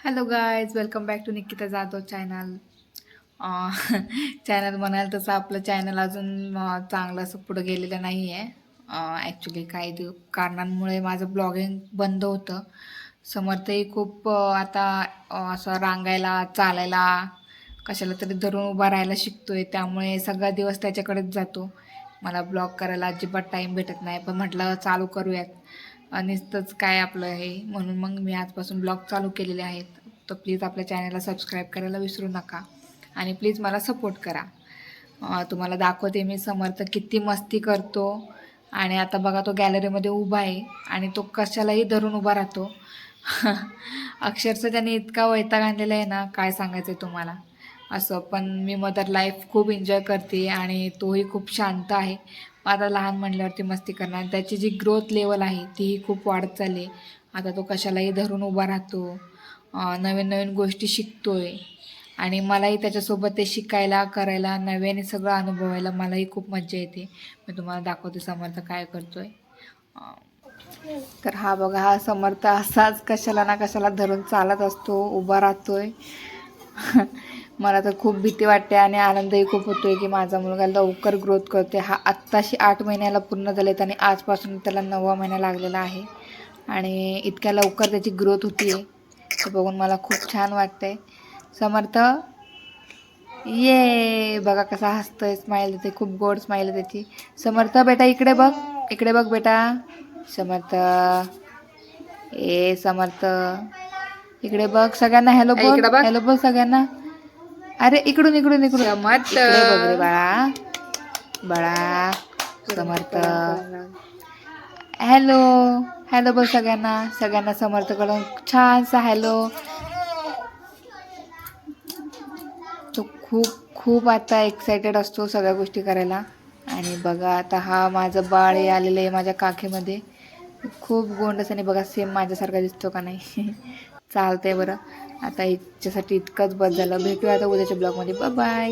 Hello guys, welcome back to Nikita Jadhav channel. Channel म्हणाल तसं आपलं चॅनल अजून चांगलं असं पुढं गेलेलं नाही आहे. ॲक्च्युली काही कारणांमुळे माझं ब्लॉगिंग बंद होतं. समर्थही खूप आता असं रांगायला, चालायला, कशाला तरी धरून उभा राहायला शिकतोय. त्यामुळे सगळा दिवस त्याच्याकडेच जातो. मला ब्लॉग करायला अजिबात टाईम भेटत नाही. पण म्हटलं चालू करूयात. नुसतंच काय आपलं हे, म्हणून मग मी आजपासून ब्लॉग चालू केलेले आहेत. तर प्लीज आपल्या चॅनलला सबस्क्राईब करायला विसरू नका आणि प्लीज मला सपोर्ट करा. तुम्हाला दाखवते मी समर्थ किती मस्ती करतो. आणि आता बघा, तो गॅलरीमध्ये उभा आहे आणि तो कशालाही धरून उभा राहतो. अक्षरशः त्याने इतका वैताग आणलेला आहे ना, काय सांगायचं आहे तुम्हाला. असं पण मी मदर लाईफ खूप एन्जॉय करते आणि तोही खूप शांत आहे. आता लहान म्हणल्यावरती मस्ती करणार. त्याची जी ग्रोथ लेवल आहे तीही खूप वाढत चालली. आता तो कशालाही धरून उभा राहतो, नवीन नवीन गोष्टी शिकतोय आणि मलाही त्याच्यासोबत ते शिकायला, करायला, नव्याने सगळं अनुभवायला मलाही खूप मजा येते. मी तुम्हाला दाखवते समर्थ काय करतोय. तर हा बघा, हा समर्थ असाच कशाला ना कशाला धरून चालत असतो, उभा राहतोय. मला तर खूप भीती वाटते आणि आनंदही खूप होतोय की माझा मुलगा लवकर ग्रोथ करते. हा आत्ताशी 8 महिन्याला पूर्ण झालेत आणि आजपासून त्याला 9वा महिना लागलेला आहे आणि इतक्या लवकर त्याची ग्रोथ होती आहे ते बघून मला खूप छान वाटतंय. समर्थ ये बघा कसा हसतोय, स्माईल देते, खूप गोड स्माईल आहे त्याची. समर्थ बेटा इकडे बघ, इकडे बघ बेटा. समर्थ, ए समर्थ इकडे बघ, सगळ्यांना हॅलो बोल, हॅलो बोल सगळ्यांना. अरे इकडून इकडून इकडून समर्थ, इकडे बघ रे बाळा, बाळा समर्थ. हॅलो, हॅलो बोल सगळ्यांना, सगळ्यांना समर्थकडून छानसा हॅलो. तो खूप खूप आता एक्सायटेड असतो सगळ्या गोष्टी करायला. आणि बघा आता हा माझं बाळ आलेलं आहे माझ्या काखेमध्ये. खूप गोंडसाने बघा, सेम माझ्यासारखा दिसतो का नाही. चालतंय बरं, आता हिच्यासाठी इतकंच बस झालं. भेटूया आता उद्याच्या ब्लॉगमध्ये. Bye bye.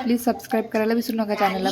प्लीज सबस्क्राईब करायला विसरू नका चॅनलला.